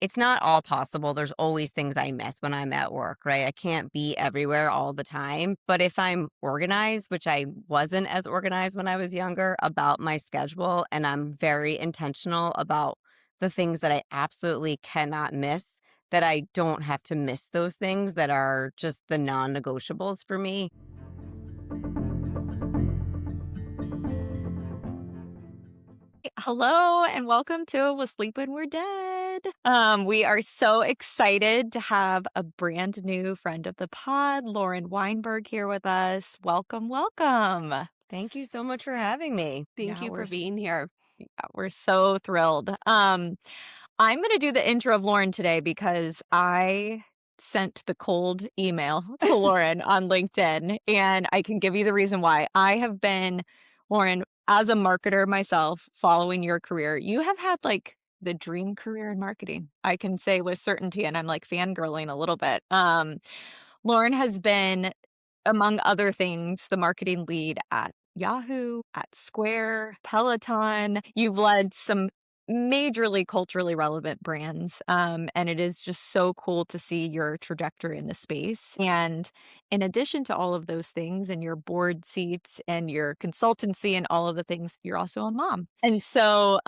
it's not all possible. There's always things I miss when I'm at work, right? I can't be everywhere all the time. But if I'm organized, which I wasn't as organized when I was younger about my schedule, and I'm very intentional about the things that I absolutely cannot miss, that I don't have to miss those things that are just the non negotiables for me. Hello and welcome to We'll Sleep When We're Dead. We are so excited to have a brand new friend of the pod, Lauren Weinberg, here with us. Welcome, welcome. Thank you so much for having me. Thank Yeah, you for being here. we're so thrilled. I'm going to do the intro of Lauren today because I sent the cold email to Lauren on LinkedIn, and I can give you the reason why. I have been, Lauren, as a marketer myself, following your career. You have had like the dream career in marketing, I can say with certainty, and I'm like fangirling a little bit. Lauren has been, among other things, the marketing lead at Yahoo, at Square, Peloton. You've led some majorly culturally relevant brands. And it is just so cool to see your trajectory in the space. And in addition to all of those things and your board seats and your consultancy and all of the things, you're also a mom. And so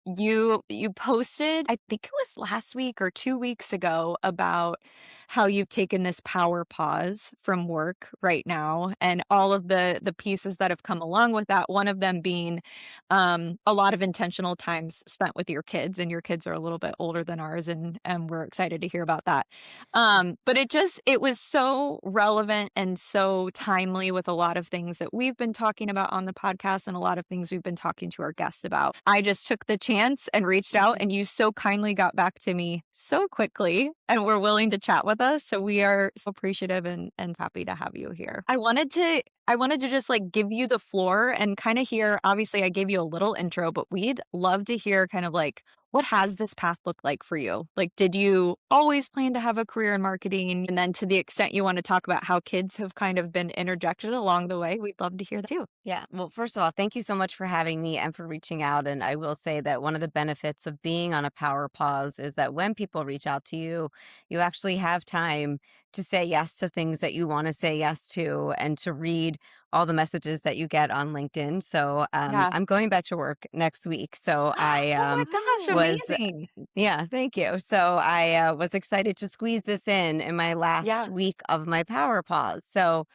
you posted, I think it was last week or 2 weeks ago, about how you've taken this power pause from work right now and all of the pieces that have come along with that. One of them being a lot of intentional times spent with your kids, and your kids are a little bit older than ours, and we're excited to hear about that. But it was so relevant and so timely with a lot of things that we've been talking about on the podcast and a lot of things we've been talking to our guests about. I just took the chance and reached out, and you so kindly got back to me so quickly and were willing to chat with us. So we are so appreciative and happy to have you here. I wanted to just like give you the floor and kind of hear, obviously I gave you a little intro, but we'd love to hear kind of like, what has this path looked like for you? Like, did you always plan to have a career in marketing? And then to the extent you want to talk about how kids have kind of been interjected along the way, we'd love to hear that too. Yeah. Well, first of all, thank you so much for having me and for reaching out. And I will say that one of the benefits of being on a power pause is that when people reach out to you, you actually have time to say yes to things that you want to say yes to and to read all the messages that you get on LinkedIn. So Yeah. I'm going back to work next week. So I Oh my gosh, was, amazing. yeah, thank you. So I was excited to squeeze this in my last Yeah, week of my power pause. So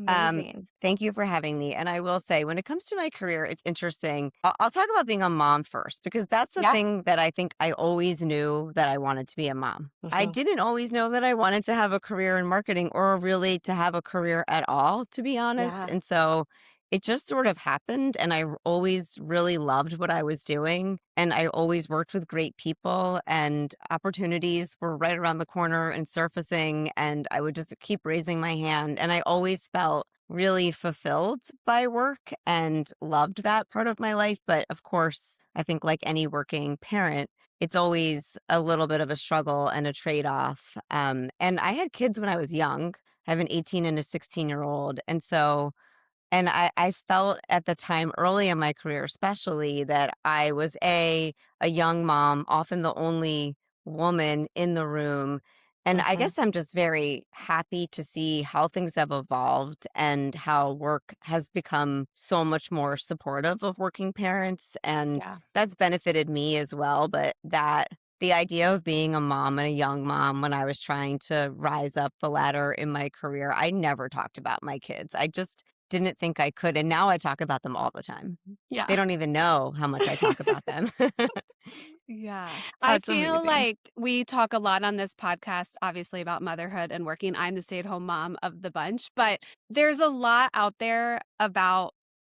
um, amazing. thank you for having me. And I will say, when it comes to my career, it's interesting. I'll talk about being a mom first, because that's the Yeah. thing that I think I always knew that I wanted to be a mom. I Mhm. didn't always know that I wanted to have a career in marketing or really to have a career at all, to be honest. Yeah. And so it just sort of happened. And always really loved what I was doing. And I always worked with great people, and opportunities were right around the corner and surfacing. And I would just keep raising my hand. And I always felt really fulfilled by work and loved that part of my life. But of course, I think like any working parent, it's always a little bit of a struggle and a trade off. And I had kids when I was young. I have an 18 and a 16-year-old. And so, and I felt at the time early in my career, especially, that I was a young mom, often the only woman in the room. And I Mhm. guess I'm just very happy to see how things have evolved and how work has become so much more supportive of working parents. And Yeah. that's benefited me as well. But the idea of being a mom and a young mom when I was trying to rise up the ladder in my career, I never talked about my kids. I just didn't think I could, and now I talk about them all the time. Yeah. They don't even know how much I talk about them. Yeah. I That's feel amazing. like we talk a lot on this podcast, obviously, about motherhood and working. I'm the stay-at-home mom of the bunch, but there's a lot out there about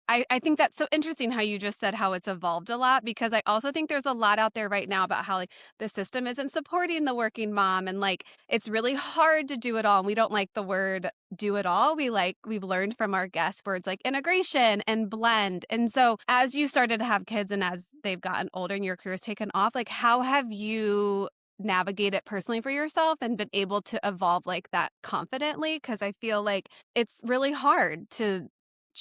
I think that's so interesting how you just said how it's evolved a lot, because I also think there's a lot out there right now about how like the system isn't supporting the working mom, and like it's really hard to do it all. And we don't like the word do it all. We've learned from our guest words like integration and blend. And so as you started to have kids and as they've gotten older and your career's taken off, like how have you navigate it personally for yourself and been able to evolve like that confidently? Because I feel like it's really hard to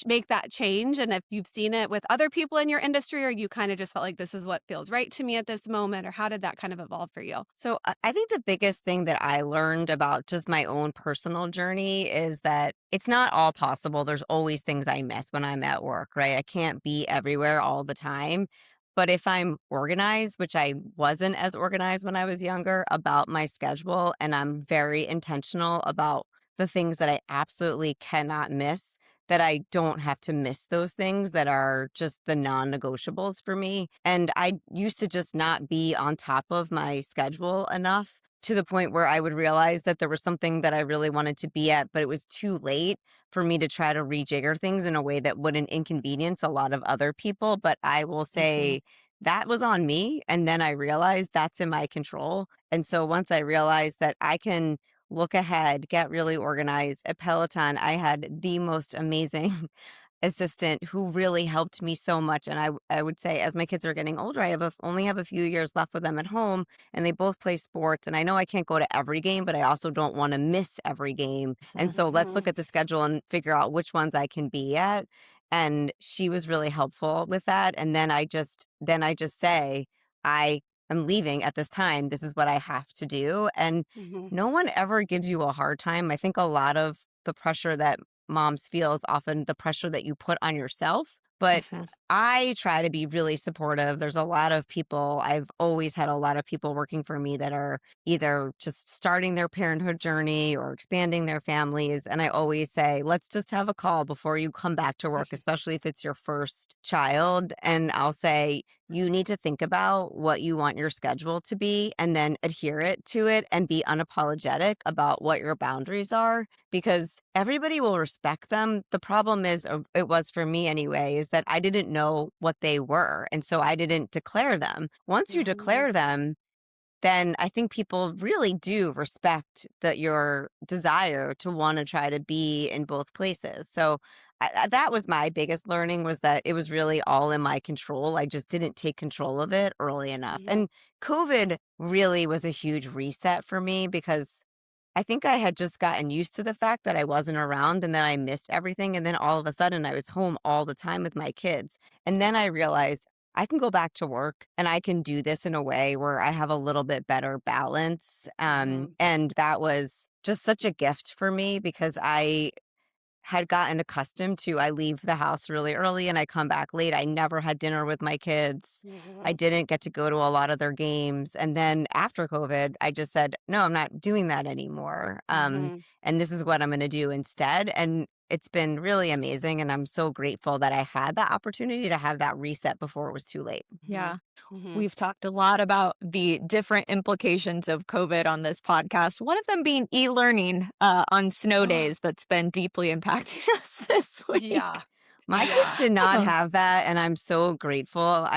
make that change, and if you've seen it with other people in your industry, or you kind of just felt like this is what feels right to me at this moment, or how did that kind of evolve for you? So I think the biggest thing that I learned about just my own personal journey is that it's not all possible. There's always things I miss when I'm at work, right? I can't be everywhere all the time. But if I'm organized, which I wasn't as organized when I was younger about my schedule, and I'm very intentional about the things that I absolutely cannot miss, that I don't have to miss those things that are just the non-negotiables for me. And I used to just not be on top of my schedule enough to the point where I would realize that there was something that I really wanted to be at, but it was too late for me to try to rejigger things in a way that wouldn't inconvenience a lot of other people. But I will Mhm. say that was on me. And then I realized that's in my control. And so once I realized that I can look ahead, get really organized. At Peloton, I had the most amazing assistant who really helped me so much. And I would say, as my kids are getting older, only have a few years left with them at home, and they both play sports. And I know I can't go to every game, but I also don't want to miss every game. And so let's look Mhm. at the schedule and figure out which ones I can be at. And she was really helpful with that. And then I just say, I am leaving at this time. This is what I have to do. And Mhm. no one ever gives you a hard time. I think a lot of the pressure that moms feel is often the pressure that you put on yourself. But Mhm. I try to be really supportive. There's a lot of people, I've always had a lot of people working for me that are either just starting their parenthood journey or expanding their families. And I always say, let's just have a call before you come back to work, especially if it's your first child. And I'll say, you need to think about what you want your schedule to be and then adhere it to it and be unapologetic about what your boundaries are because everybody will respect them. The problem is, or it was for me anyway, is that I didn't know what they were. And so I didn't declare them. Once you Mhm. declare them, then I think people really do respect your desire to want to try to be in both places. So that was my biggest learning was that it was really all in my control. I just didn't take control of it early enough. Mhm. And COVID really was a huge reset for me because I think I had just gotten used to the fact that I wasn't around and then I missed everything. And then all of a sudden I was home all the time with my kids. And then I realized I can go back to work and I can do this in a way where I have a little bit better balance. Mhm. And that was just such a gift for me because I had gotten accustomed to I leave the house really early and I come back late. I never had dinner with my kids. I Mhm. didn't get to go to a lot of their games. And then after COVID, I just said, no, I'm not doing that anymore. Mhm. And this is what I'm going to do instead. And it's been really amazing. And I'm so grateful that I had that opportunity to have that reset before it was too late. Mhm. Yeah. Mhm. We've talked a lot about the different implications of COVID on this podcast. One of them being e-learning on snow Oh, days that's been deeply impacting us this yeah. week. My kids Yeah. did not Oh, have that, and I'm so grateful.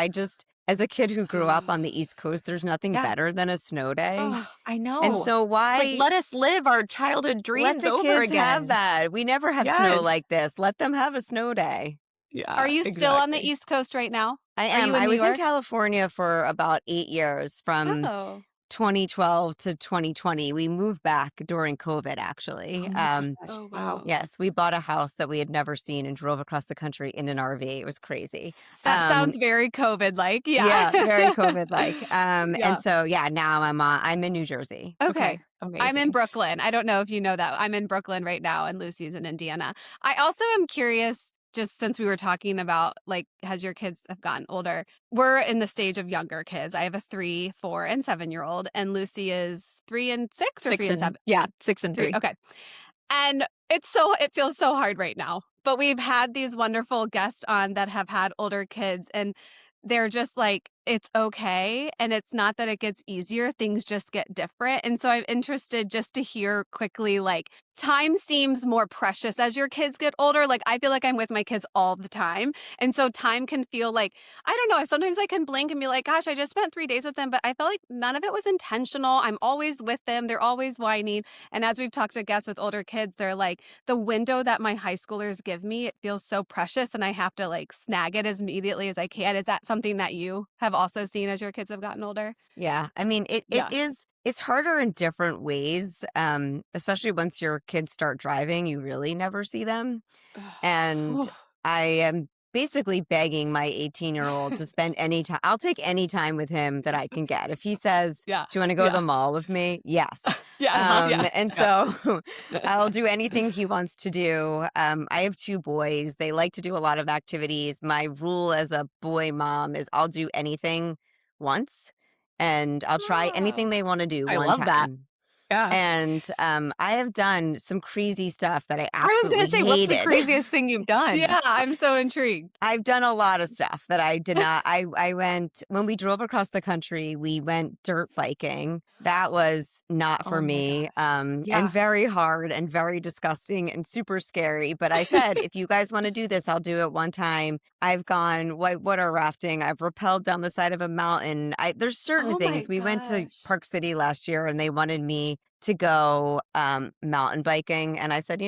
As a kid who grew up on the East Coast, there's nothing yeah. better than a snow day. Oh, I And know. so It's like, why let us live our childhood let dreams the over kids have again. that? We never have snow Yes. like this. Let them have a snow day. Are Yeah, you still on the exactly. East Coast right now? I Are you am. in I New was in York? California for about 8 years from Oh. 2012 to 2020. We moved back during COVID, actually. Oh my gosh. Oh, Wow. wow. Yes, we bought a house that we had never seen and drove across the country in an RV. It was crazy. That Um, sounds very COVID-like. Yeah. Yeah, very COVID-like. And Yeah. so yeah, now I'm in New Jersey. Okay. Okay. I'm in Amazing. Brooklyn. I don't know if you know that. I'm in Brooklyn right now, and Lucy's in Indiana. I also am curious, just since we were talking about, like, as your kids have gotten older, we're in the stage of younger kids. I have a 3, 4, and 7-year-old, and Lucy is 3 and 6 or 3 Six and and 7? yeah, 6 and 3. Okay. And it feels so hard right now. But we've had these wonderful guests on that have had older kids, and they're just like, it's okay. And it's not that it gets easier, things just get different. And so I'm interested just to hear quickly, like, time seems more precious as your kids get older. Like, I feel like I'm with my kids all the time. And so time can feel like, I don't know, sometimes I can blink and be like, gosh, I just spent 3 days with them, but I felt like none of it was intentional. I'm always with them. They're always whining. And as we've talked to guests with older kids, they're like, the window that my high schoolers give me, it feels so precious and I have to like snag it as immediately as I can. Is that something that you have also seen as your kids have gotten older? Yeah. I mean, Yeah. it's harder in different ways. Especially once your kids start driving, you really never see them. Ugh. And Oof. I am basically begging my 18-year-old to spend any time. I'll take any time with him that I can get. If he says, Yeah. "Do you want to go to Yeah. the mall with me?" Yes. Yes. Uh-huh. Yeah. And Yeah. so I'll do anything he wants to do. I have two boys. They like to do a lot of activities. My rule as a boy mom is I'll do anything once, and I'll try anything Oh, they want to do I one love that. time. Yeah. And I have done some crazy stuff that I I was gonna absolutely say, what's the hated. craziest thing you've done? yeah. I'm so intrigued. I've done a lot of stuff that I did not. I went when we drove across the country, we went dirt biking. That was not Oh for my me, gosh. and Yeah. very hard and very disgusting and super scary. But I said, if you guys want to do this, I'll do it one time. I've gone whitewater rafting. I've rappelled down the side of a mountain. There's certain Oh my things. We went to gosh. Park City last year, and they wanted me to go mountain biking, and I said,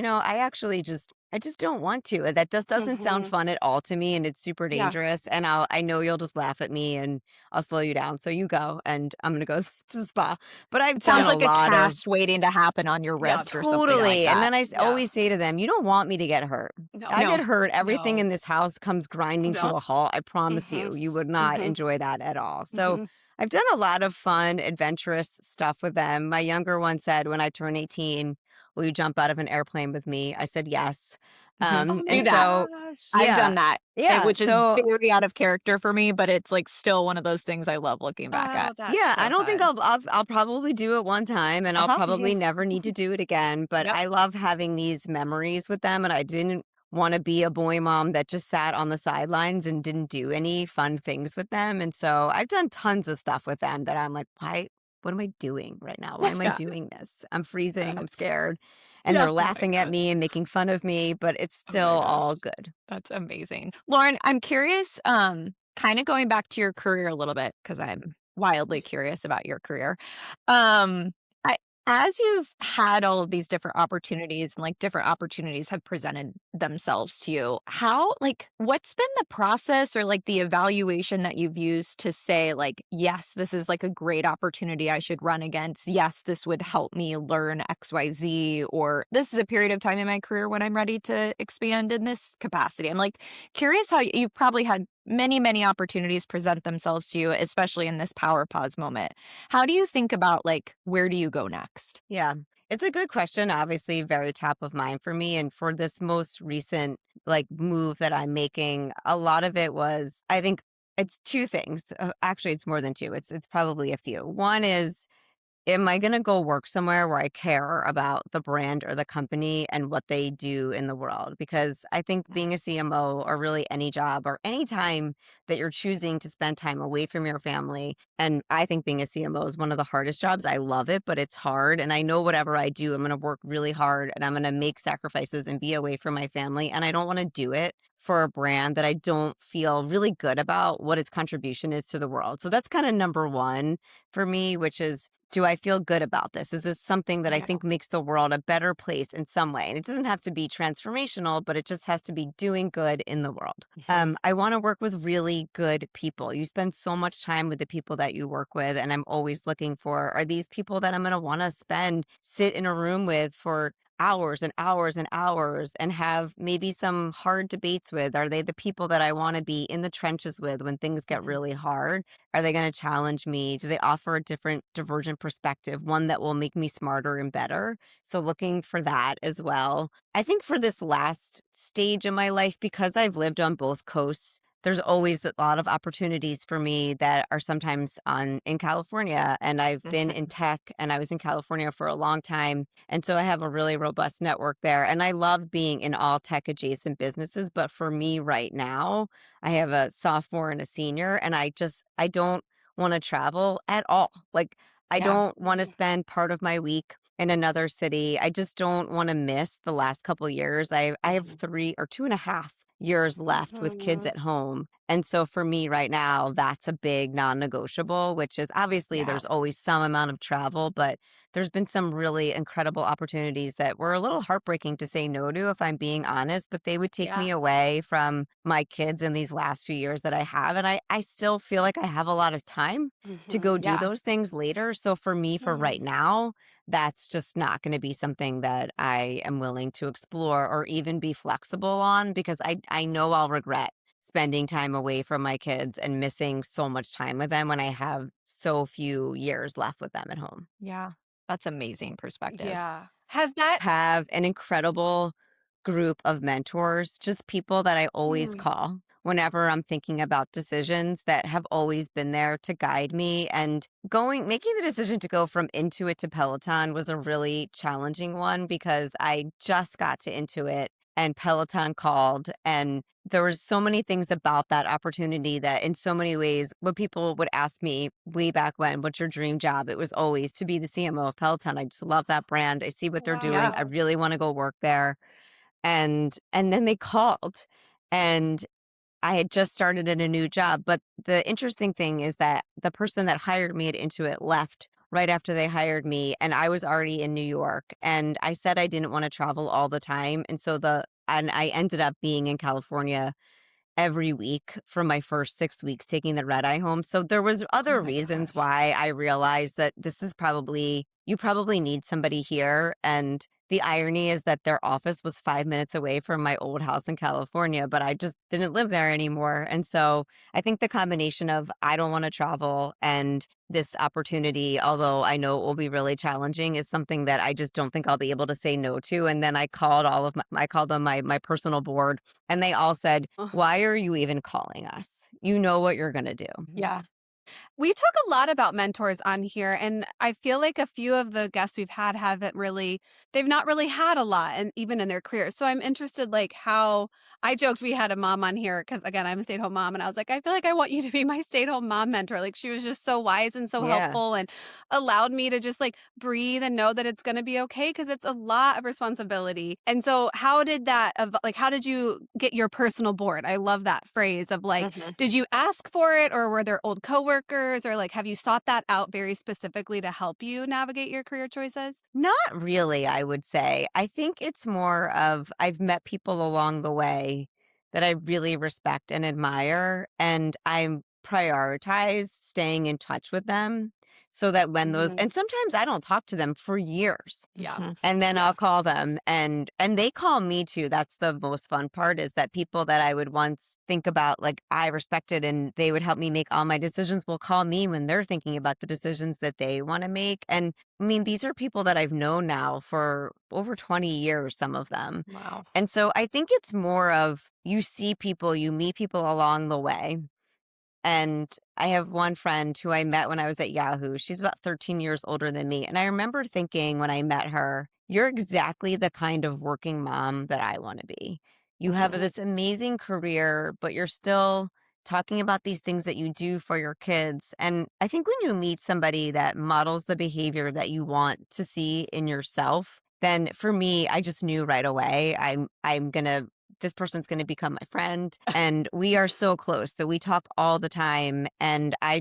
I just don't want to. That just doesn't sound Mhm. fun at all to me, and it's super Yeah. dangerous. And I know you'll just laugh at me, and I'll slow you down. So you go, and I'm gonna go to the spa. But I've It done sounds a like a lot of cast waiting to happen on your Yeah. wrist or something like totally. And that. then Yeah. always say to them, "You don't want me to get hurt. I No. get No. hurt. Everything in No. this house comes grinding to No. a halt. I promise Mhm. you, you would not Mhm. enjoy that at all." So Mhm. I've done a lot of fun, adventurous stuff with them. My younger one said, when I turn 18, "Will you jump out of an airplane with me?" I said yes. Oh Do my And that. so gosh. I've yeah. done that, Yeah, which is so very out of character for me, but it's, like, still one of those things I love looking back Oh, at. that's yeah, I so don't think fun. I'll probably do it one time, and I'll Uh-huh. probably Mhm. never need to do it again, but Yep. I love having these memories with them, and I didn't wanna be a boy mom that just sat on the sidelines and didn't do any fun things with them, and so I've done tons of stuff with them that I'm like, "Why what am I doing right now? Why am I Yeah. doing this? I'm freezing, I'm That's scared." And yeah. they're Oh my laughing at gosh. me and making fun of me, but it's Oh my still gosh. all good. That's amazing. Lauren, I'm curious, kinda going back to your career a little bit because 'cause I'm wildly curious about your career. Um, I as you've had all of these different opportunities and, like, different opportunities have presented themselves to you, what's been the process or, like, the evaluation that you've used to say, like, "Yes, this is, like, a great opportunity I should run against. Yes, this would help me learn XYZ," or, "This is a period of time in my career when I'm ready to expand in this capacity." I'm, like, curious how you've probably had many, many opportunities present themselves to you, especially in this power pause moment. How do you think about, like, where do you go next? Yeah. It's a good question, obviously very top of mind for me. And for this most recent move that I'm making, a lot of it was, I think it's two things. Actually, it's more than two. It's probably a few. One is, am I going to go work somewhere where I care about the brand or the company and what they do in the world? Because I think being a CMO or really any job or any time that you're choosing to spend time away from your family, and I think being a CMO is one of the hardest jobs. I love it, but it's hard. And I know whatever I do, I'm going to work really hard and I'm going to make sacrifices and be away from my family. And I don't want to do it for a brand that I don't feel really good about what its contribution is to the world. So that's kind of number one for me, which is, do I feel good about this? Is this something that I Yeah. think makes the world a better place in some way? And it doesn't have to be transformational, but it just has to be doing good in the world. Mhm. I want to work with really good people. You spend so much time with the people that you work with, and I'm always looking for, are these people that I'm going to want to sit in a room with for hours and hours and hours and have maybe some hard debates with? Are they the people that I want to be in the trenches with when things get Mhm. really hard? Are they going to challenge me? Do they offer a different, divergent perspective, one that will make me smarter and better? So, looking for that as well. I think for this last stage in my life, because I've lived on both coasts, there's always a lot of opportunities for me that are sometimes in California. And I've been in Mhm. tech and I was in California for a long time. And so I have a really robust network there. And I love being in all tech adjacent businesses. But for me right now, I have a sophomore and a senior, and I don't want to travel at all. I Yeah. don't want to Mhm. spend part of my week in another city. I just don't want to miss the last couple years. I have Mhm. 3 or 2.5 years left with kids Mhm. at home. And so for me right now, that's a big non-negotiable, which is obviously Yeah. there's always some amount of travel, but there's been some really incredible opportunities that were a little heartbreaking to say no to, if I'm being honest, but they would take Yeah. me away from my kids in these last few years that I have. And I still feel like I have a lot of time to Mhm. go do Yeah. those things later. So for me, for right Mhm. now, that's just not going to be something that I am willing to explore or even be flexible on, because I know I'll regret spending time away from my kids and missing so much time with them when I have so few years left with them at home. Yeah. That's amazing perspective. Yeah. Has that Have an incredible group of mentors, just people that I always Mm. call whenever I'm thinking about decisions, that have always been there to guide me. And making the decision to go from Intuit to Peloton was a really challenging one, because I just got to Intuit and Peloton called, and there was so many things about that opportunity that in so many ways, when people would ask me way back when, what's your dream job? It was always to be the CMO of Peloton. I just love that brand. I see what they're doing. Yeah. I Wow. really want to go work there. And then they called, and I had just started in a new job. But the interesting thing is that the person that hired me at Intuit left right after they hired me, and I was already in New York. And I said I didn't want to travel all the time. And I ended up being in California every week for my first 6 weeks, taking the red eye home. So there was Oh other my reasons gosh. why I realized that this is probably you probably need somebody here. And the irony is that their office was 5 minutes away from my old house in California, but I just didn't live there anymore. And so I think the combination of I don't want to travel and this opportunity, although I know it will be really challenging, is something that I just don't think I'll be able to say no to. And then I called them my personal board, and they all said, why are you even calling us? You know what you're going to do. Mhm. Yeah. We talk a lot about mentors on here, and I feel like a few of the guests we've had they've not really had a lot, and even in their careers. So I'm interested, like, how I joked we had a mom on here because, again, I'm a stay at home mom, and I was like, I feel like I want you to be my stay at home mom mentor. Like, she was just so wise and so Yeah. helpful and allowed me to just like breathe and know that it's going to be okay because it's a lot of responsibility. And so, how did you get your personal board? I love that phrase of like, Mhm. did you ask for it, or were there old coworkers, or like have you sought that out very specifically to help you navigate your career choices? Not really, I would say. I think it's more of I've met people along the way that I really respect and admire, and I prioritize staying in touch with them so that Mhm. and sometimes I don't talk to them for years. Yeah. Mhm. And then Yeah. I'll call them, and they call me too. That's the most fun part, is that people that I would once think about, like, I respected and they would help me make all my decisions, will call me when they're thinking about the decisions that they want to make. And I mean, these are people that I've known now for over 20 years, some of them. Wow. And so I think it's more of you see people, you meet people along the way. And I have one friend who I met when I was at Yahoo. She's about 13 years older than me. And I remember thinking when I met her, you're exactly the kind of working mom that I want to be. You have Mhm. Mhm. this amazing career, but you're still talking about these things that you do for your kids. And I think when you meet somebody that models the behavior that you want to see in yourself, then for me, I just knew right away I'm going to this person's going to become my friend, and we are so close. So we talk all the time. And I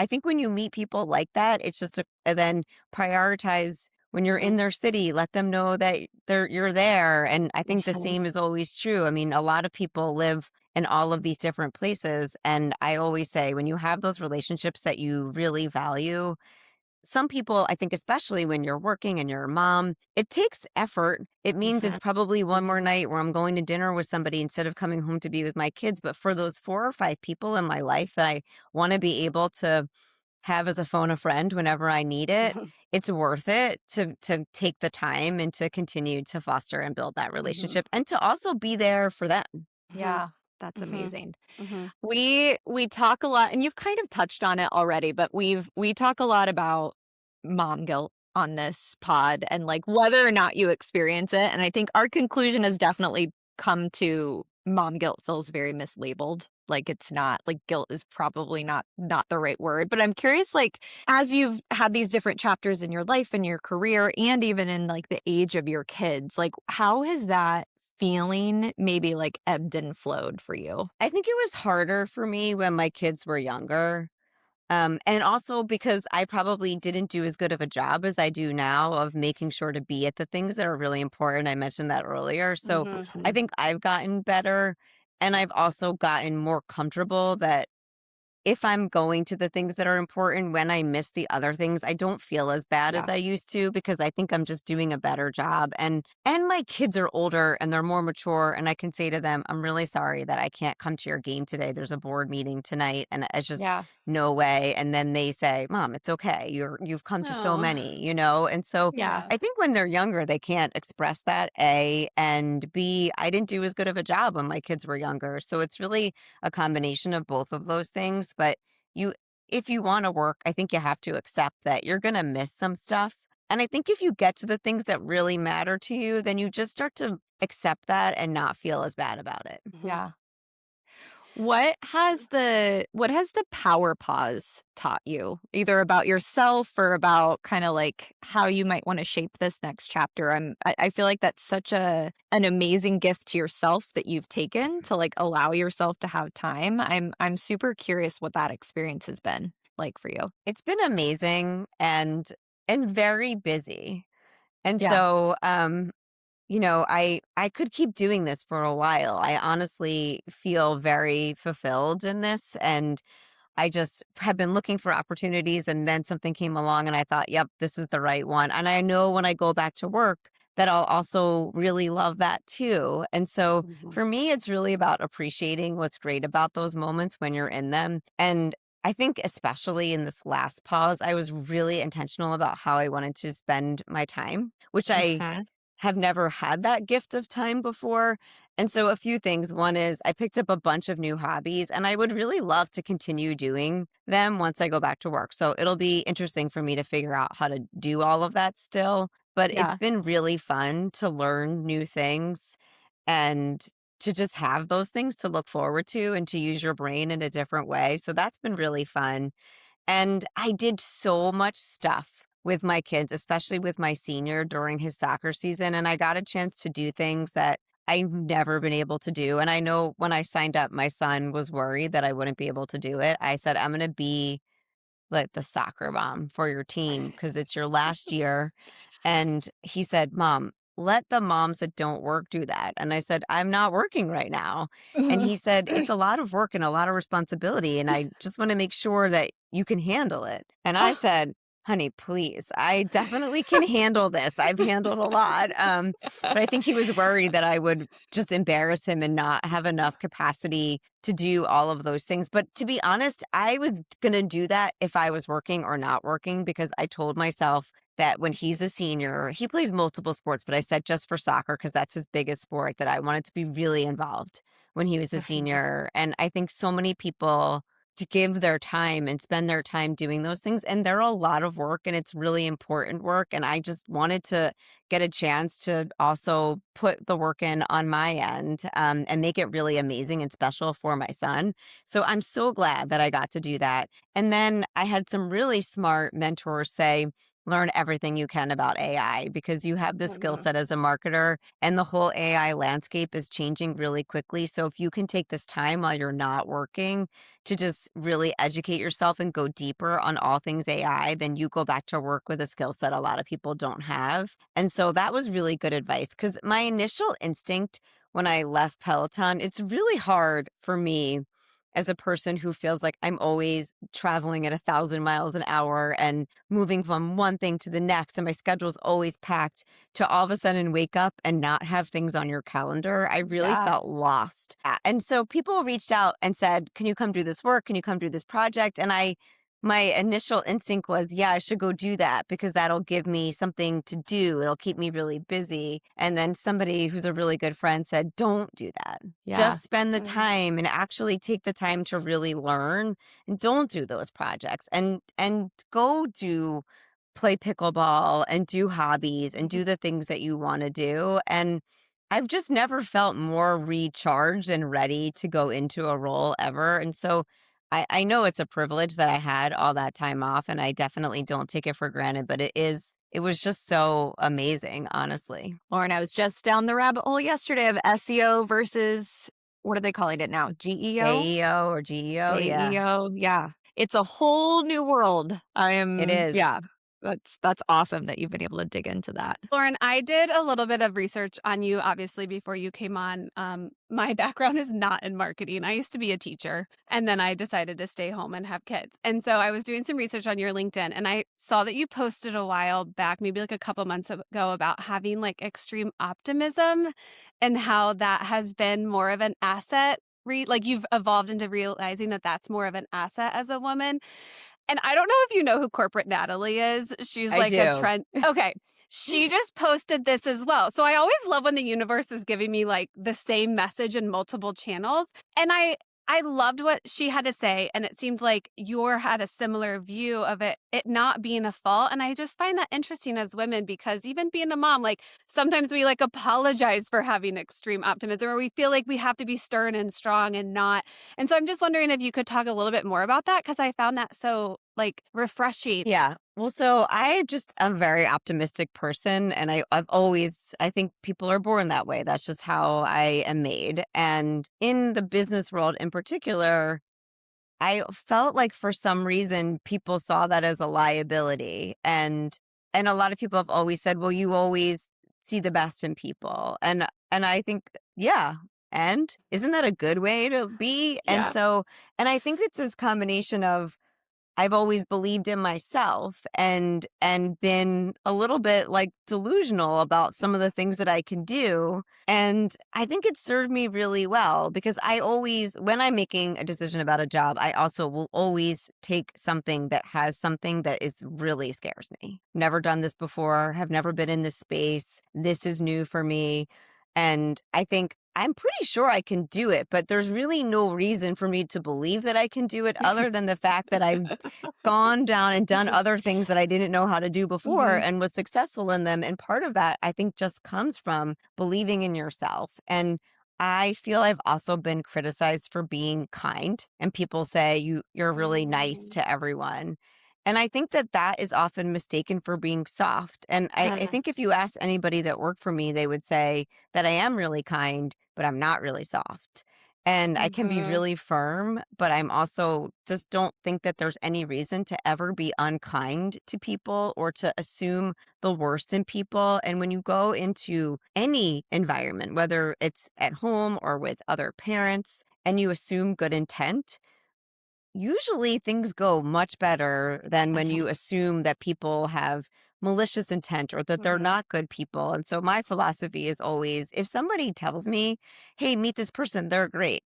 think when you meet people like that, it's just and then prioritize when you're in Mhm. their city, let them know that you're there. And I think the Mhm. same is always true. I mean, a lot of people live in all of these different places. And I always say, when you have those relationships that you really value, some people, I think, especially when you're working and you're a mom, it takes effort. It means it's Mhm. probably one more Mhm. night where I'm going to dinner with somebody instead of coming home to be with my kids. But for those 4 or 5 people in my life that I want to be able to have as a phone a friend whenever I need it, Mhm. it's worth it to take the time and to continue to foster and build that Mhm. relationship, and to also be there for them. Mhm. Yeah. That's Mhm. amazing. Mhm. We talk a lot, and you've kind of touched on it already, but we talk a lot about mom guilt on this pod and like whether or not you experience it. And I think our conclusion has definitely come to mom guilt feels very mislabeled. Like it's not like guilt is probably not the right word. But I'm curious, like as you've had these different chapters in your life and your career and even in like the age of your kids, like how has that feeling maybe like ebbed and flowed for you? I think it was harder for me when my kids were younger. And also because I probably didn't do as good of a job as I do now of making sure to be at the things that are really important. I mentioned that earlier. So Mhm. I Mhm. think I've gotten better, and I've also gotten more comfortable that if I'm going to the things that are important, when I miss the other things, I don't feel as bad as Yeah. I used to because I think I'm just doing a better job. And my kids are older and they're more mature, and I can say to them, "I'm really sorry that I can't come to your game today. There's a board meeting tonight and it's just Yeah. no way." And then they say, "Mom, it's okay. You've come to so Oh, many, you know?" And so Yeah. yeah. I think when they're younger, they can't express that, A, and B, I didn't do as good of a job when my kids were younger. So it's really a combination of both of those things. But you, if you want to work, I think you have to accept that you're going to miss some stuff. And I think if you get to the things that really matter to you, then you just start to accept that and not feel as bad about it. Mhm. Yeah. What has the power pause taught you, either about yourself or about kind of like how you might want to shape this next chapter? I feel like that's such an amazing gift to yourself that you've taken to like allow yourself to have time. I'm super curious what that experience has been like for you. It's been amazing and very busy. And Yeah. so I could keep doing this for a while. I honestly feel very fulfilled in this, and I just have been looking for opportunities, and then something came along and I thought, "Yep, this is the right one." And I know when I go back to work that I'll also really love that too. And so Mhm. for me, it's really about appreciating what's great about those moments when you're in them. And I think especially in this last pause, I was really intentional about how I wanted to spend my time, which I Mhm. have never had that gift of time before. And so a few things. One is I picked up a bunch of new hobbies, and I would really love to continue doing them once I go back to work. So it'll be interesting for me to figure out how to do all of that still. But it's Yeah. been really fun to learn new things and to just have those things to look forward to and to use your brain in a different way. So that's been really fun. And I did so much stuff with my kids, especially with my senior during his soccer season. And I got a chance to do things that I've never been able to do. And I know when I signed up, my son was worried that I wouldn't be able to do it. I said, "I'm going to be like the soccer mom for your team because it's your last year." And he said, "Mom, let the moms that don't work do that." And I said, "I'm not working right now." And he said, "It's a lot of work and a lot of responsibility. And I just want to make sure that you can handle it." And I said, "Honey, please, I definitely can handle this. I've handled a lot." But I think he was worried that I would just embarrass him and not have enough capacity to do all of those things. But to be honest, I was going to do that if I was working or not working because I told myself that when he's a senior, he plays multiple sports, but I said just for soccer because that's his biggest sport, that I wanted to be really involved when he was a Mhm. senior. And I think so many people to give their time and spend their time doing those things. And they're a lot of work and it's really important work. And I just wanted to get a chance to also put the work in on my end and make it really amazing and special for my son. So I'm so glad that I got to do that. And then I had some really smart mentors say, learn everything you can about AI because you have the skill Mhm. set as a marketer and the whole AI landscape is changing really quickly. So if you can take this time while you're not working to just really educate yourself and go deeper on all things AI, then you go back to work with a skill set a lot of people don't have. And so that was really good advice because my initial instinct when I left Peloton, it's really hard for me as a person who feels like I'm always traveling at 1,000 miles an hour and moving from one thing to the next, and my schedule's always packed, to all of a sudden wake up and not have things on your calendar. I really Yeah. felt lost. And so people reached out and said, "Can you come do this work? Can you come do this project?" And my initial instinct was, yeah, I should go do that because that'll give me something to do. It'll keep me really busy. And then somebody who's a really good friend said, "Don't do that. Yeah. Just spend the Mhm. time and actually take the time to really learn and don't do those projects and go do play pickleball and do hobbies and do the things that you want to do." And I've just never felt more recharged and ready to go into a role ever. And so I know it's a privilege that I had all that time off, and I definitely don't take it for granted, but it is it was just so amazing, honestly. Lauren, I was just down the rabbit hole yesterday of SEO versus, what are they calling it now? GEO? AEO or GEO, yeah, AEO. Yeah. It's a whole new world. it is. Yeah, that's awesome that you've been able to dig into that. Lauren, I did a little bit of research on you, obviously, before you came on. My background is not in marketing. I used to be a teacher, and then I decided to stay home and have kids. And so I was doing some research on your LinkedIn, and I saw that you posted a while back, maybe like a couple months ago, about having like extreme optimism and how that has been more of an asset. Like you've evolved into realizing that that's more of an asset as a woman. And I don't know if you know who Corporate Natalie is. She's I like a do. trend. Okay. She just posted this as well. So I always love when the universe is giving me like the same message in multiple channels. And I loved what she had to say. And it seemed like you had a similar view of it not being a fault. And I just find that interesting as women, because even being a mom, like sometimes we like apologize for having extreme optimism, or we feel like we have to be stern and strong and not. And so I'm just wondering if you could talk a little bit more about that, because I found that so like refreshing. Yeah. Well, so I just am a very optimistic person, and I think people are born that way. That's just how I am made. And in the business world in particular, I felt like for some reason people saw that as a liability. And a lot of people have always said, "Well, you always see the best in people." And I think, yeah. And isn't that a good way to be? Yeah. And I think it's this combination of I've always believed in myself and been a little bit like delusional about some of the things that I can do. And I think it served me really well, because I always, when I'm making a decision about a job, I also will always take something that has something that is really scares me. Never done this before, have never been in this space. This is new for me. And I think I'm pretty sure I can do it, but there's really no reason for me to believe that I can do it other than the fact that I've gone down and done other things that I didn't know how to do before Mhm. and was successful in them. And part of that, I think, just comes from believing in yourself. And I feel I've also been criticized for being kind, and people say you're really nice Oh. to everyone. And I think that that is often mistaken for being soft. And I think if you ask anybody that worked for me, they would say that I am really kind, but I'm not really soft. And I can be Mhm. really firm, but I'm also just don't think that there's any reason to ever be unkind to people or to assume the worst in people. And when you go into any environment, whether it's at home or with other parents, and you assume good intent, usually things go much better than when you Mhm. assume that people have malicious intent or that they're Mhm. not good people. And so my philosophy is always, if somebody tells me, "Hey, meet this person, they're great,"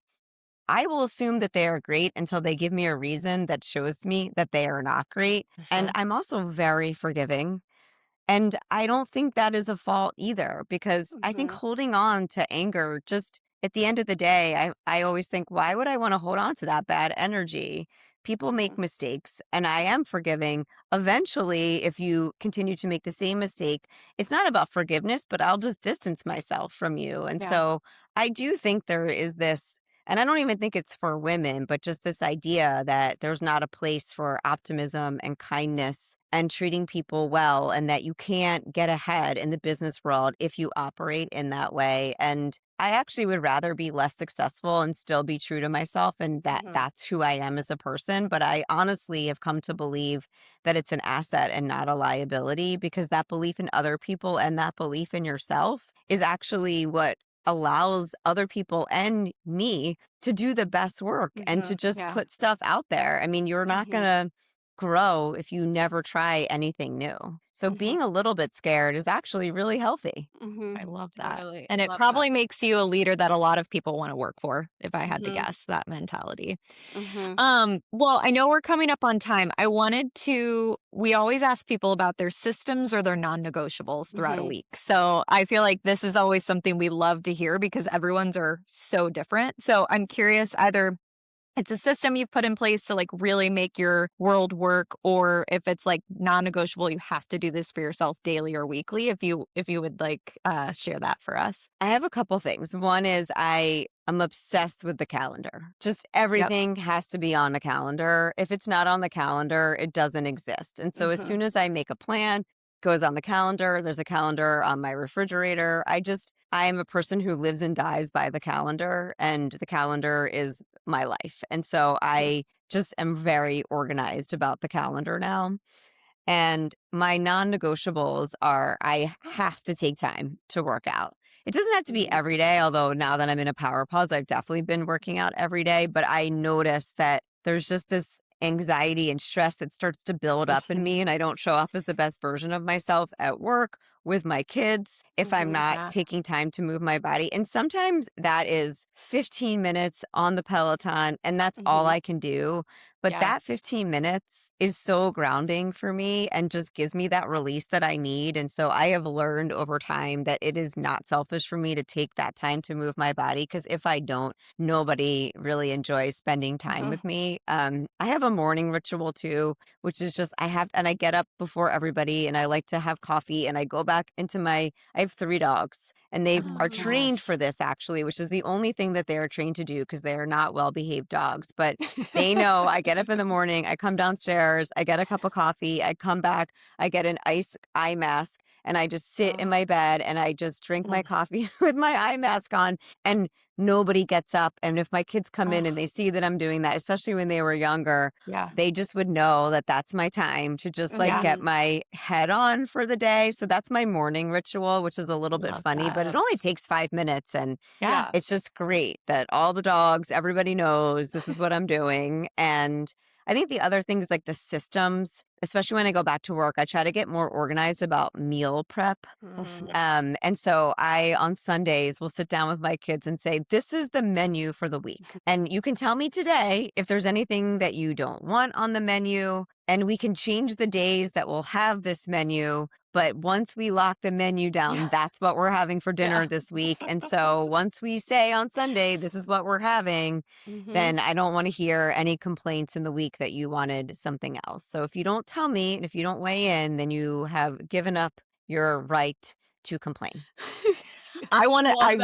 I will assume that they are great until they give me a reason that shows me that they are not great. And Mhm. I'm also very forgiving. And I don't think that is a fault either, because I think Mhm. holding on to anger, just at the end of the day, I always think, why would I want to hold on to that bad energy? People make Mhm. mistakes, and I am forgiving. Eventually, if you continue to make the same mistake, it's not about forgiveness, but I'll just distance myself from you. And Yeah. so I do think there is this, and I don't even think it's for women, but just this idea that there's not a place for optimism and kindness and treating people well, and that you can't get ahead in the business world if you operate in that way. And I actually would rather be less successful and still be true to myself, and that Mhm. that's who I am as a person. But I honestly have come to believe that it's an asset and not a liability, because that belief in other people and that belief in yourself is actually what allows other people and me to do the best work and to Mhm. just Yeah. put stuff out there. I mean, you're not going Mhm. to grow if you never try anything new. So Mhm. being a little bit scared is actually really healthy. I Mhm. love I that. really And it love that. probably makes you a leader that a lot of people want to work for, if I had to Mhm. guess, that mentality. Mhm. Well, I know we're coming up on time. We always ask people about their systems or their non-negotiables throughout a Mhm. week. So I feel like this is always something we love to hear because everyone's are so different. So I'm curious, either it's a system you've put in place to like really make your world work, or if it's like non-negotiable, you have to do this for yourself daily or weekly, if you would like share that for us. I have a couple things. One is I am obsessed with the calendar. Just Yep. everything has to be on a calendar. If it's not on the calendar, it doesn't exist. And so as Mhm. soon as I make a plan, goes on the calendar. There's a calendar on my refrigerator. I am a person who lives and dies by the calendar, and the calendar is my life. And so I just am very organized about the calendar now. And my non-negotiables are I have to take time to work out. It doesn't have to be every day, although now that I'm in a power pause, I've definitely been working out every day. But I notice that there's just this anxiety and stress that starts to build up in me, and I don't show up as the best version of myself at work with my kids if I'm not Yeah. taking time to move my body. And sometimes that is 15 minutes on the Peloton, and that's all I can do. But Yeah. that 15 minutes is so grounding for me and just gives me that release that I need. And so I have learned over time that it is not selfish for me to take that time to move my body, because if I don't, nobody really enjoys spending time with me. I have a morning ritual too, which is just and I get up before everybody and I like to have coffee and I go back into I have 3 dogs and they Oh my are trained gosh. for this actually, which is the only thing that they are trained to do because they are not well-behaved dogs. But they know I get up in the morning, I come downstairs, I get a cup of coffee, I come back, I get an eye mask, and I just sit in my bed and I just drink my coffee with my eye mask on, and nobody gets up. And if my kids come in and they see that I'm doing that, especially when they were younger, Yeah. they just would know that that's my time to just like Yeah. get my head on for the day. So that's my morning ritual, which is a little bit Love funny, but it that. only takes 5 minutes. And Yeah. it's just great that all the dogs, everybody knows this is what I'm doing. And I think the other things like the systems, especially when I go back to work, I try to get more organized about meal prep. And so I, on Sundays, will sit down with my kids and say, this is the menu for the week. And you can tell me today if there's anything that you don't want on the menu, and we can change the days that we'll have this menu. But once we lock the menu down, that's what we're having for dinner this week. And so once we say on Sunday, this is what we're having, then I don't want to hear any complaints in the week that you wanted something else. So if you don't tell me and if you don't weigh in, then you have given up your right to complain. I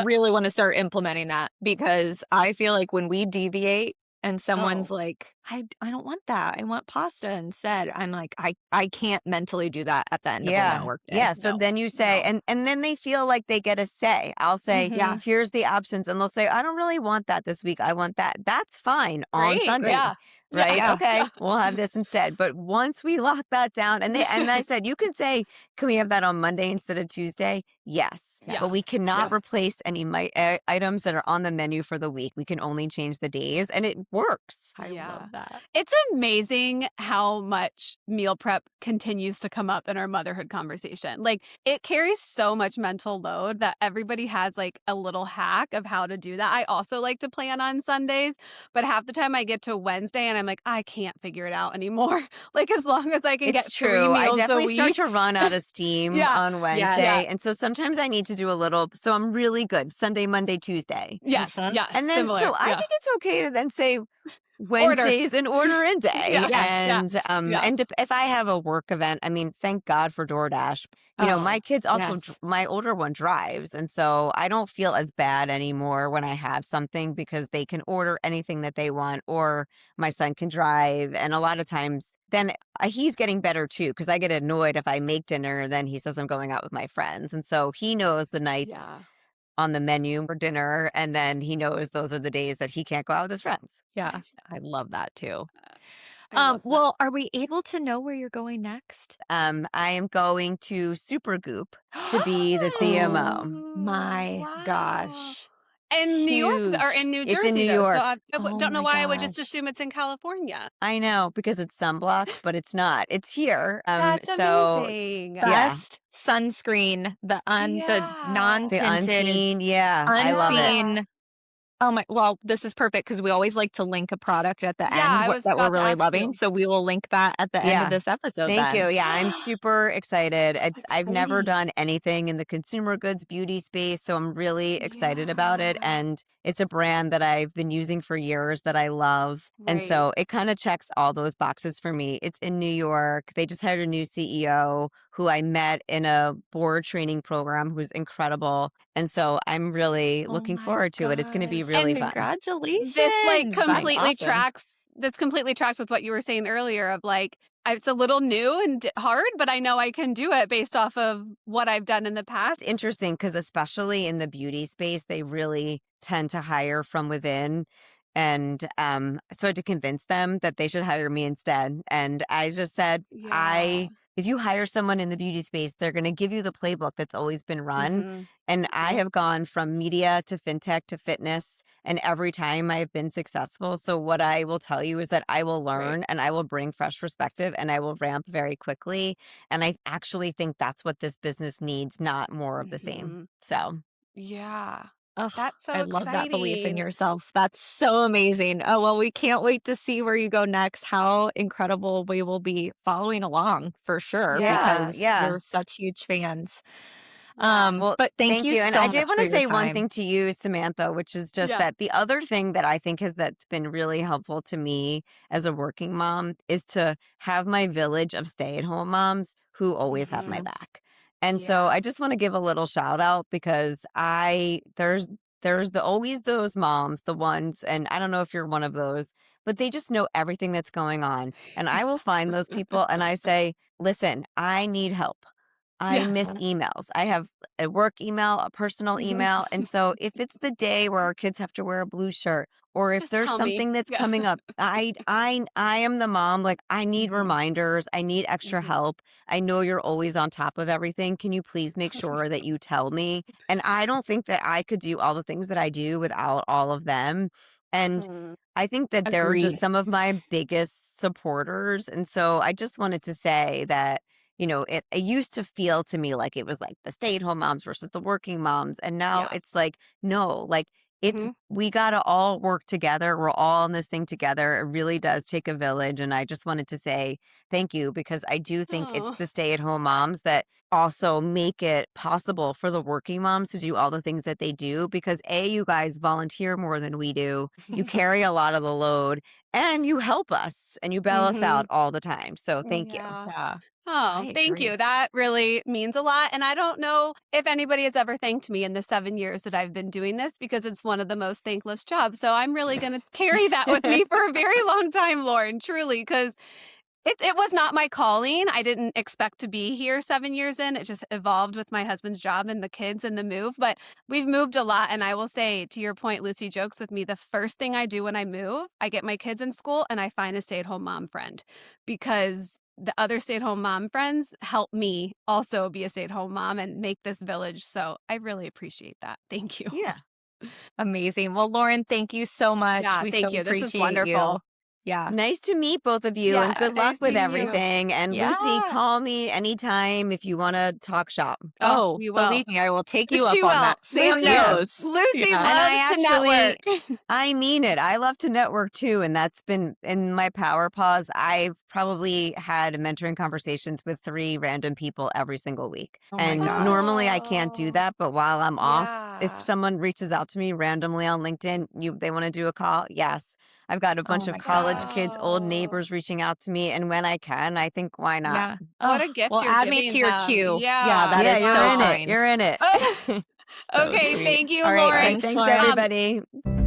really want to start implementing that, because I feel like when we deviate and someone's like, I don't want that, I want pasta instead, I'm like, I can't mentally do that at the end of my work day. Yeah. So then you say, and then they feel like they get a say. I'll say, here's the options. And they'll say, I don't really want that this week. I want that. That's fine on Sunday. Yeah. Right. Yeah. Okay. We'll have this instead. But once we lock that down, and I said, you can say, can we have that on Monday instead of Tuesday? Yes. But we cannot replace any items that are on the menu for the week. We can only change the days, and it works. I love that. It's amazing how much meal prep continues to come up in our motherhood conversation. Like, it carries so much mental load that everybody has like a little hack of how to do that. I also like to plan on Sundays, but half the time I get to Wednesday and I'm like, I can't figure it out anymore. Like, as long as I can get 3 true. I meals a definitely week. start to run out of steam on Wednesday. And so sometimes I need to do a little, so I'm really good Sunday, Monday, Tuesday. Yes. Yes. And then, similar. so I think it's okay to then say Wednesdays and order in day. And if I have a work event, I mean, thank God for DoorDash. You know, my kids also, my older one drives. And so I don't feel as bad anymore when I have something, because they can order anything that they want, or my son can drive. And a lot of times then he's getting better too, because I get annoyed if I make dinner, then he says I'm going out with my friends. And so he knows the nights on the menu for dinner, and then he knows those are the days that he can't go out with his friends. Yeah, I love that too. love that. Well, are we able to know where you're going next? I am going to Supergoop to be the CMO. My gosh. In New York or in New Jersey? It's in New though, York. So I don't know my why I would just gosh. assume it's in California. I know, because it's sunblock, but it's not. It's here. That's amazing. Best sunscreen, the The non-tinted, unseen. Yeah, I love it. unseen. Oh my, well, this is perfect, because we always like to link a product at the Yeah, end I was that we're about to really ask loving. you. So we will link that at the end of this episode. Thank then. you. Yeah, I'm super excited. I've never Exciting. done anything in the consumer goods beauty space, so I'm really excited about it. And it's a brand that I've been using for years that I love. And so it kind of checks all those boxes for me. It's in New York. They just hired a new CEO who I met in a board training program who's incredible. And so I'm really Oh looking my forward to it. It's going to be gosh. really And fun. this, like, Congratulations. That's completely awesome. tracks with what you were saying earlier of, like, it's a little new and hard, but I know I can do it based off of what I've done in the past. It's interesting because especially in the beauty space, they really tend to hire from within. And so I had to convince them that they should hire me instead. And I just said, Yeah. if you hire someone in the beauty space, they're going to give you the playbook that's always been run. Mhm. And I Yep. have gone from media to fintech to fitness. And every time I've been successful. So what I will tell you is that I will Right. learn and I will bring fresh perspective and I will ramp very quickly. And I actually think that's what this business needs, not more of the same. Mhm. So, Yeah. Ugh, That's I so love that belief in exciting. yourself. That's so amazing. Oh, well, we can't wait to see where you go next. How incredible we will be following along for sure Yeah. because yeah. we're such huge fans. Yeah. Well, But thank thank you you. And so I did much want for to your say one time. thing to you, Samantha, which is just Yeah. that the other thing that I think that's been really helpful to me as a working mom is to have my village of stay-at-home moms who always have my Mhm. back. And so Yeah. I just want to give a little shout out because there's always those moms, the ones, and I don't know if you're one of those, but they just know everything that's going on. And I will find those people and I say, listen, I need help. I Yeah. miss emails. I have a work email, a personal Mhm. email. And so if it's the day where our kids have to wear a blue shirt, or if Just there's tell me. something that's Yeah. coming up, I am the mom. Like I need Mhm. reminders. I need extra Mhm. help. I know you're always on top of everything. Can you please make sure that you tell me? And I don't think that I could do all the things that I do without all of them. And Mhm. I think that they're just Agreed. some of my biggest supporters. And so I just wanted to say that it used to feel to me like it was like the stay-at-home moms versus the working moms. And now Yeah. it's like, no, like Mhm. we got to all work together. We're all in this thing together. It really does take a village. And I just wanted to say thank you because I do think it's Oh. the stay-at-home moms that also make it possible for the working moms to do all the things that they do because you guys volunteer more than we do. You carry a lot of the load and you help us and you bail us out Mhm. all the time. So thank you. Yeah. Yeah, I Oh, thank agree. you. That really means a lot. And I don't know if anybody has ever thanked me in the 7 years that I've been doing this because it's one of the most thankless jobs. So I'm really going to carry that with me for a very long time, Lauren, truly, because it was not my calling. I didn't expect to be here 7 years in. It just evolved with my husband's job and the kids and the move. But we've moved a lot. And I will say, to your point, Lucy jokes with me. The first thing I do when I move, I get my kids in school and I find a stay-at-home mom friend because the other stay-at-home mom friends help me also be a stay-at-home mom and make this village. So I really appreciate that. Thank you. Yeah. Amazing. Well, Lauren, thank you so much. Yeah, We thank so you. This was appreciate you. wonderful. Yeah. Nice to meet both of you and Yeah, good luck nice with meeting you. everything. And Lucy, Yeah. call me anytime if you want to talk shop. Oh, Oh, we will. believe me, I will take you She up on will. that. Sam Lucy Yeah. knows. Lucy Yeah. And loves I to actually, network. I mean it. I love to network too. And that's been in my power pause. I've probably had mentoring conversations with 3 random people every single week. Oh my And gosh. normally I can't do Oh, that. But while I'm off, if yeah. someone reaches out to me randomly on LinkedIn, they want to do a call. Yes. I've got a Oh bunch of my college gosh. kids, old Oh, neighbors reaching out to me. And when I can, I think, why not? Yeah. what Oh, a gift well, you're add me to giving your them. queue. Yeah, Yeah, that Yeah, is you're so in yeah. it. kind. You're in it. Oh, So okay, sweet. thank you, All right. All right. Lauren. Thanks, Thanks, Lauren. Um, everybody.